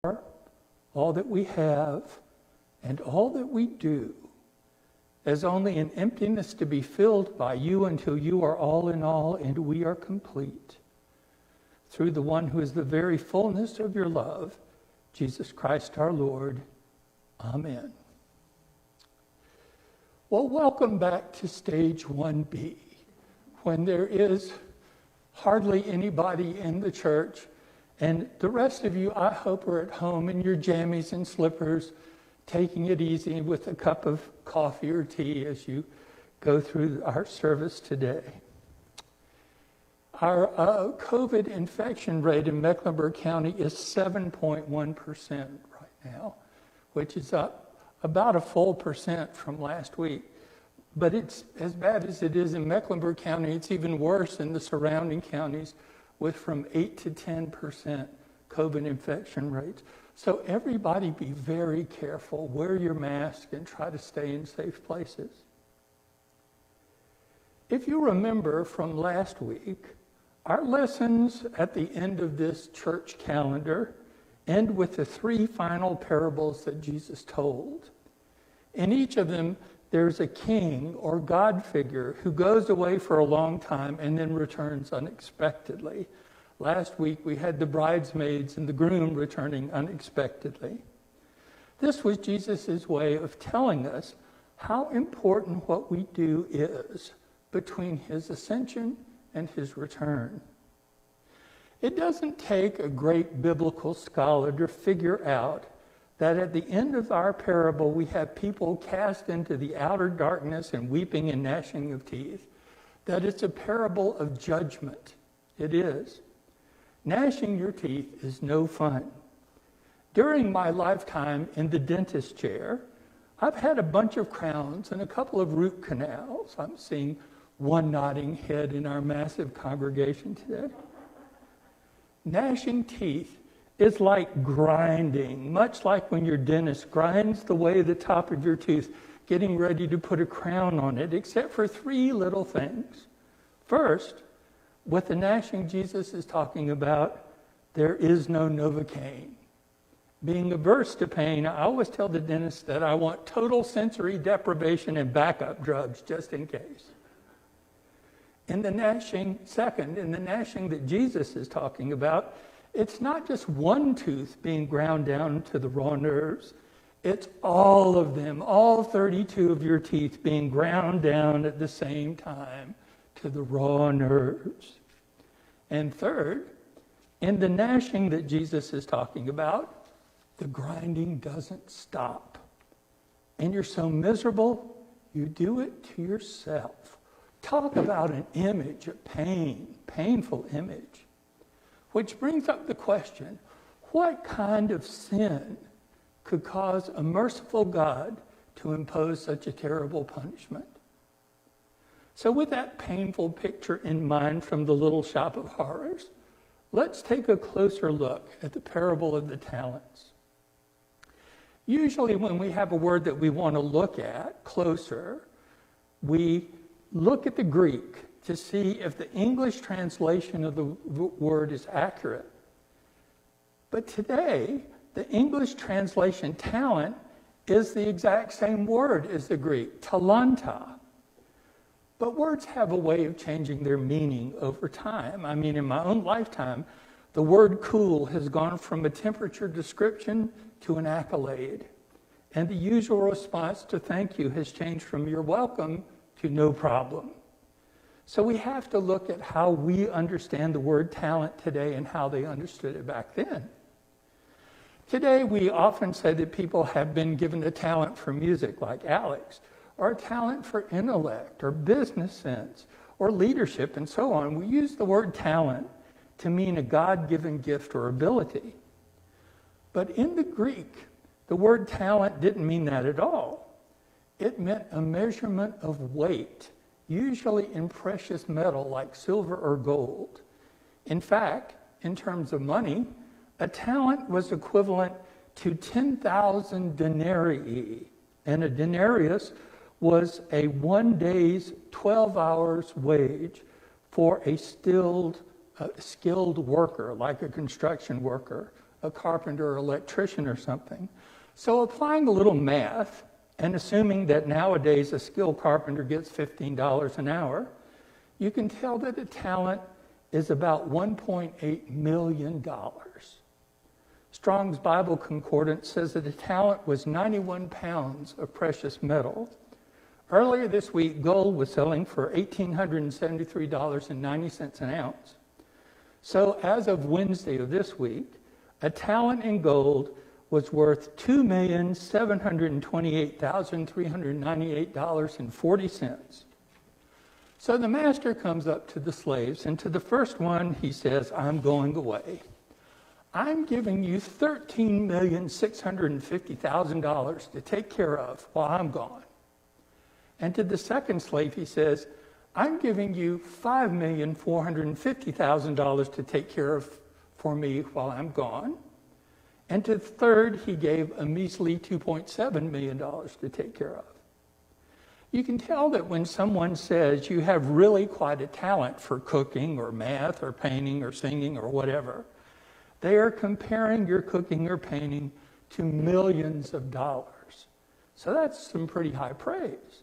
all that we have, and all that we do, as only an emptiness to be filled by you until you are all in all and we are complete. Through the one who is the very fullness of your love, Jesus Christ our Lord. Amen. Well, welcome back to stage 1B, when there is hardly anybody in the church, and the rest of you, I hope, are at home in your jammies and slippers, taking it easy with a cup of coffee or tea as you go through our service today. Our COVID infection rate in Mecklenburg County is 7.1% right now, which is up about a full percent from last week. But it's as bad as it is in Mecklenburg County, it's even worse in the surrounding counties with from 8 to 10% COVID infection rates. So everybody be very careful, wear your mask, and try to stay in safe places. If you remember from last week, our lessons at the end of this church calendar end with the 3 final parables that Jesus told. In each of them, there's a king or God figure who goes away for a long time and then returns unexpectedly. Last week, we had the bridesmaids and the groom returning unexpectedly. This was Jesus' way of telling us how important what we do is between his ascension and his return. It doesn't take a great biblical scholar to figure out that at the end of our parable, we have people cast into the outer darkness and weeping and gnashing of teeth, that it's a parable of judgment. It is. Gnashing your teeth is no fun. During my lifetime in the dentist chair, I've had a bunch of crowns and a couple of root canals. I'm seeing one nodding head in our massive congregation today. Gnashing teeth is like grinding, much like when your dentist grinds away the top of your tooth, getting ready to put a crown on it, except for 3 little things. First, with the gnashing Jesus is talking about, there is no Novocaine. Being averse to pain, I always tell the dentist that I want total sensory deprivation and backup drugs just in case. In the gnashing that Jesus is talking about, it's not just one tooth being ground down to the raw nerves. It's all of them, all 32 of your teeth being ground down at the same time to the raw nerves. And third, in the gnashing that Jesus is talking about, the grinding doesn't stop. And you're so miserable, you do it to yourself. Talk about an image of pain, painful image. Which brings up the question, what kind of sin could cause a merciful God to impose such a terrible punishment? So with that painful picture in mind from the Little Shop of Horrors, let's take a closer look at the parable of the talents. Usually when we have a word that we want to look at closer, we look at the Greek to see if the English translation of the word is accurate. But today, the English translation talent is the exact same word as the Greek, talanta. But words have a way of changing their meaning over time. I mean, in my own lifetime, the word cool has gone from a temperature description to an accolade. And the usual response to thank you has changed from you're welcome to no problem. So we have to look at how we understand the word talent today and how they understood it back then. Today, we often say that people have been given a talent for music, like Alex, or a talent for intellect, or business sense, or leadership, and so on. We use the word talent to mean a God-given gift or ability. But in the Greek, the word talent didn't mean that at all. It meant a measurement of weight, usually in precious metal like silver or gold. In fact, in terms of money, a talent was equivalent to 10,000 denarii, and a denarius was a 1 day's 12 hours wage for a skilled worker, like a construction worker, a carpenter or electrician or something. So applying a little math and assuming that nowadays a skilled carpenter gets $15 an hour, you can tell that a talent is about $1.8 million. Strong's Bible Concordance says that a talent was 91 pounds of precious metal. Earlier this week, gold was selling for $1,873.90 an ounce. So as of Wednesday of this week, a talent in gold was worth $2,728,398.40. So the master comes up to the slaves, and to the first one he says, I'm going away. I'm giving you $13,650,000 to take care of while I'm gone. And to the second slave he says, I'm giving you $5,450,000 to take care of for me while I'm gone. And to the third, he gave a measly $2.7 million to take care of. You can tell that when someone says you have really quite a talent for cooking or math or painting or singing or whatever, they are comparing your cooking or painting to millions of dollars. So that's some pretty high praise.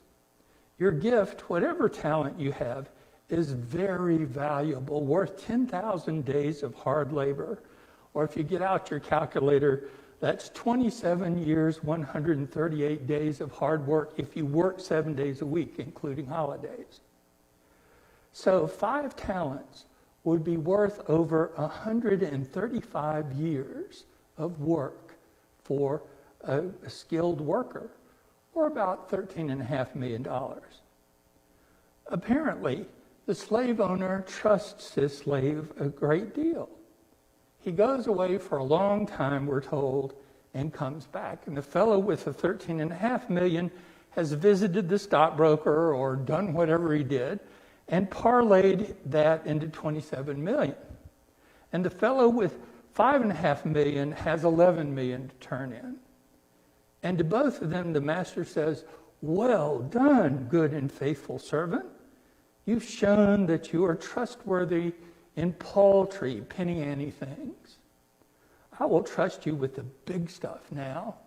Your gift, whatever talent you have, is very valuable, worth 10,000 days of hard labor. Or if you get out your calculator, that's 27 years, 138 days of hard work if you work 7 days a week, including holidays. So 5 talents would be worth over 135 years of work for a skilled worker, or about $13.5 million. Apparently, the slave owner trusts his slave a great deal. He goes away for a long time, we're told, and comes back. And the fellow with the $13.5 million has visited the stockbroker or done whatever he did and parlayed that into $27 million. And the fellow with $5.5 million has $11 million to turn in. And to both of them, the master says, well done, good and faithful servant. You've shown that you are trustworthy in paltry, penny-ante things. I will trust you with the big stuff now.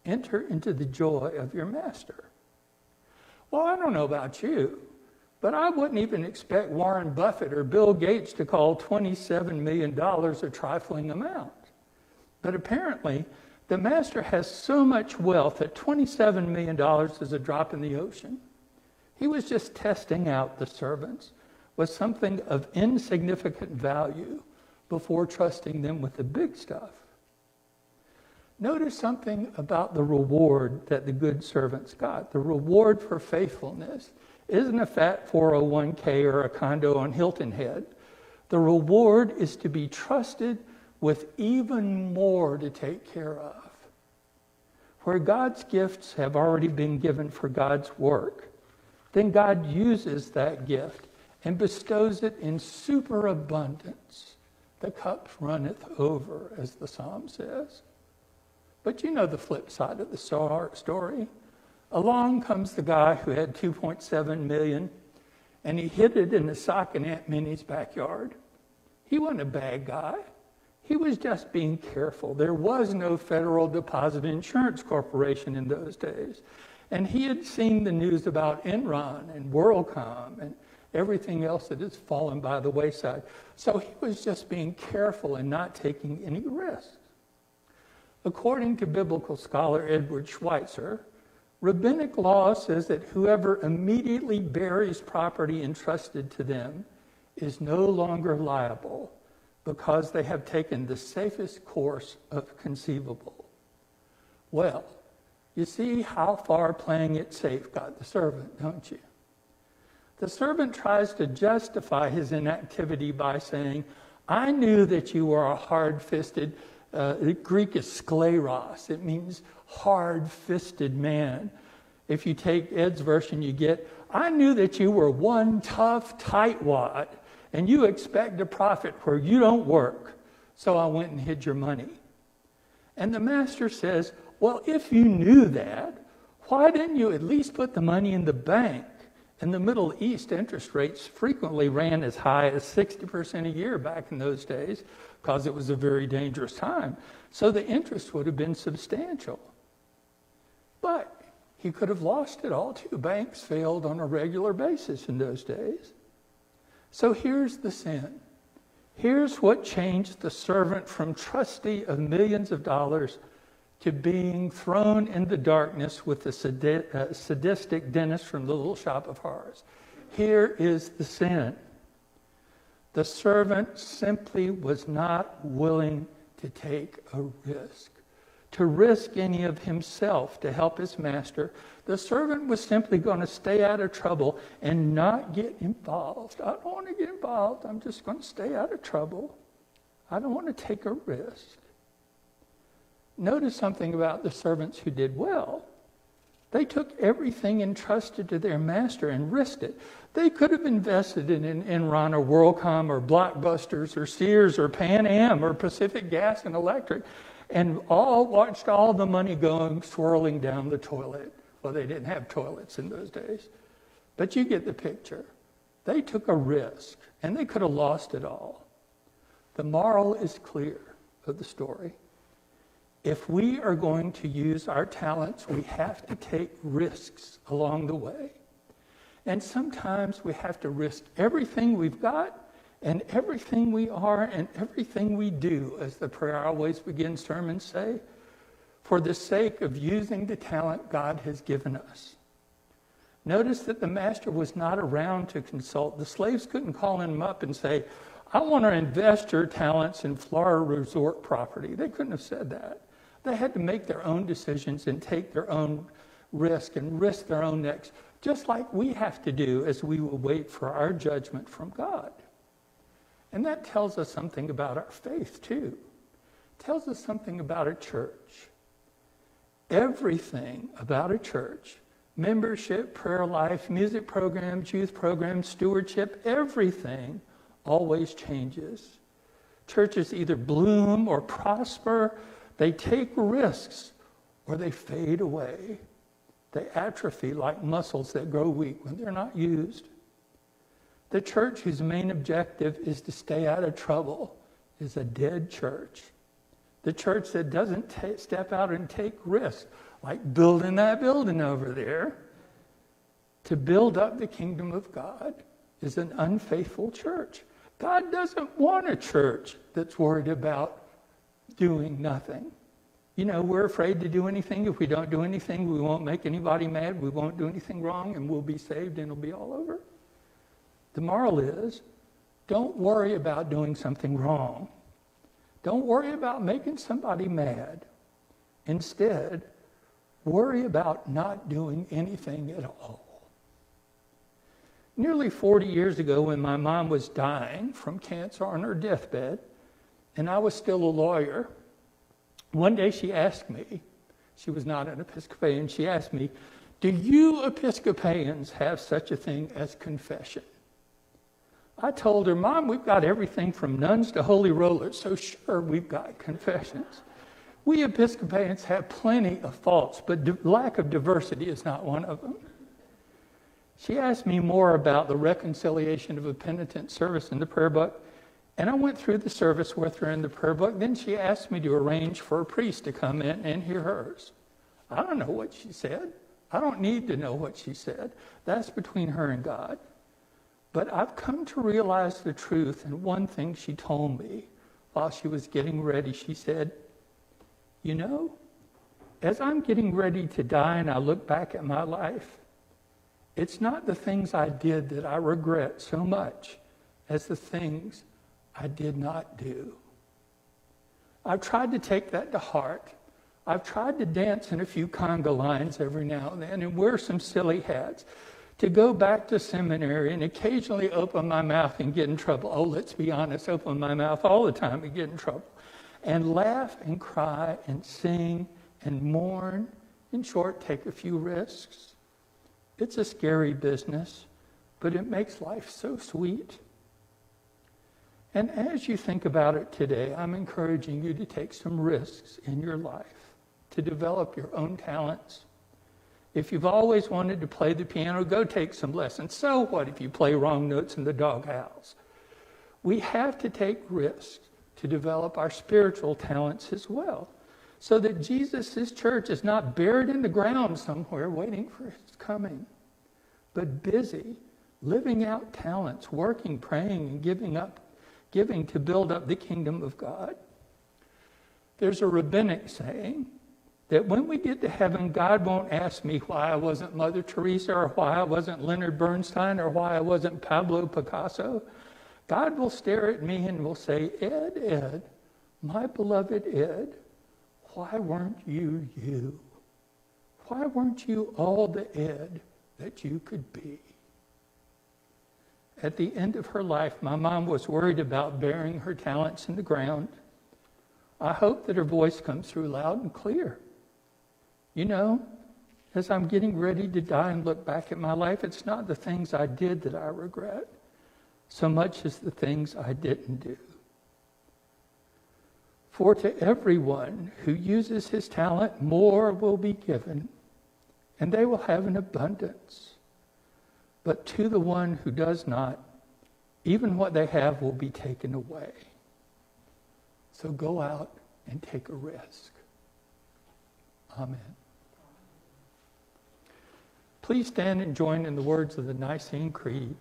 Enter into the joy of your master. Well, I don't know about you, but I wouldn't even expect Warren Buffett or Bill Gates to call $27 million a trifling amount. But apparently, the master has so much wealth that $27 million is a drop in the ocean. He was just testing out the servants with something of insignificant value before trusting them with the big stuff. Notice something about the reward that the good servants got. The reward for faithfulness isn't a fat 401k or a condo on Hilton Head. The reward is to be trusted with even more to take care of. Where God's gifts have already been given for God's work, then God uses that gift and bestows it in superabundance. The cup runneth over, as the psalm says. But you know the flip side of the story. Along comes the guy who had $2.7 million, and he hid it in a sock in Aunt Minnie's backyard. He wasn't a bad guy. He was just being careful. There was no Federal Deposit Insurance Corporation in those days. And he had seen the news about Enron and WorldCom and everything else that has fallen by the wayside. So he was just being careful and not taking any risks. According to biblical scholar Edward Schweitzer, rabbinic law says that whoever immediately buries property entrusted to them is no longer liable because they have taken the safest course of conceivable. Well, you see how far playing it safe got the servant, don't you? The servant tries to justify his inactivity by saying, I knew that you were a hard-fisted, the Greek is skleros. It means hard-fisted man. If you take Ed's version, you get, I knew that you were one tough tightwad, and you expect to profit where you don't work, so I went and hid your money. And the master says, well, if you knew that, why didn't you at least put the money in the bank In the Middle East, interest rates frequently ran as high as 60% a year back in those days because it was a very dangerous time. So the interest would have been substantial. But he could have lost it all too. Banks failed on a regular basis in those days. So here's the sin. Here's what changed the servant from trustee of millions of dollars to being thrown in the darkness with the sadistic dentist from the Little Shop of Horrors. Here is the sin. The servant simply was not willing to take a risk, to risk any of himself to help his master. The servant was simply going to stay out of trouble and not get involved. I don't want to get involved. I'm just going to stay out of trouble. I don't want to take a risk. Notice something about the servants who did well. They took everything entrusted to their master and risked it. They could have invested in Enron or WorldCom or Blockbusters or Sears or Pan Am or Pacific Gas and Electric and watched all the money going swirling down the toilet. Well, they didn't have toilets in those days. But you get the picture. They took a risk and they could have lost it all. The moral is clear of the story. If we are going to use our talents, we have to take risks along the way. And sometimes we have to risk everything we've got and everything we are and everything we do, as the prayer I always begin sermons say, for the sake of using the talent God has given us. Notice that the master was not around to consult. The slaves couldn't call him up and say, I want to invest your talents in Florida resort property. They couldn't have said that. They had to make their own decisions and take their own risk and risk their own necks, just like we have to do as we will wait for our judgment from God. And that tells us something about our faith, too. It tells us something about a church. Everything about a church, membership, prayer life, music programs, youth programs, stewardship, everything always changes. Churches either bloom or prosper. They take risks or they fade away. They atrophy like muscles that grow weak when they're not used. The church whose main objective is to stay out of trouble is a dead church. The church that doesn't step out and take risks, like building that building over there, to build up the kingdom of God, is an unfaithful church. God doesn't want a church that's worried about doing nothing. You know, we're afraid to do anything. If we don't do anything, we won't make anybody mad. We won't do anything wrong, and we'll be saved, and it'll be all over. The moral is, don't worry about doing something wrong. Don't worry about making somebody mad. Instead, worry about not doing anything at all. Nearly 40 years ago, when my mom was dying from cancer on her deathbed, and I was still a lawyer, one day she asked me, she was not an Episcopalian, she asked me, do you Episcopalians have such a thing as confession? I told her, Mom, we've got everything from nuns to holy rollers, so sure, we've got confessions. We Episcopalians have plenty of faults, but lack of diversity is not one of them. She asked me more about the reconciliation of a penitent service in the prayer book, and I went through the service with her in the prayer book. Then she asked me to arrange for a priest to come in and hear hers. I don't know what she said. I don't need to know what she said. That's between her and God. But I've come to realize the truth, and one thing she told me while she was getting ready, she said, you know, as I'm getting ready to die and I look back at my life, it's not the things I did that I regret so much as the things I did not do. I've tried to take that to heart. I've tried to dance in a few conga lines every now and then and wear some silly hats, to go back to seminary and occasionally open my mouth and get in trouble. Oh, let's be honest, open my mouth all the time and get in trouble. And laugh and cry and sing and mourn. In short, take a few risks. It's a scary business, but it makes life so sweet. And as you think about it today, I'm encouraging you to take some risks in your life, to develop your own talents. If you've always wanted to play the piano, go take some lessons. So what if you play wrong notes in the doghouse? We have to take risks to develop our spiritual talents as well, so that Jesus' church is not buried in the ground somewhere waiting for his coming, but busy, living out talents, working, praying, and giving to build up the kingdom of God. There's a rabbinic saying that when we get to heaven, God won't ask me why I wasn't Mother Teresa, or why I wasn't Leonard Bernstein, or why I wasn't Pablo Picasso. God will stare at me and will say, Ed, my beloved Ed, why weren't you you? Why weren't you all the Ed that you could be? At the end of her life, my mom was worried about burying her talents in the ground. I hope that her voice comes through loud and clear. You know, as I'm getting ready to die and look back at my life, it's not the things I did that I regret so much as the things I didn't do. For to everyone who uses his talent, more will be given, and they will have an abundance. But to the one who does not, even what they have will be taken away. So go out and take a risk. Amen. Please stand and join in the words of the Nicene Creed.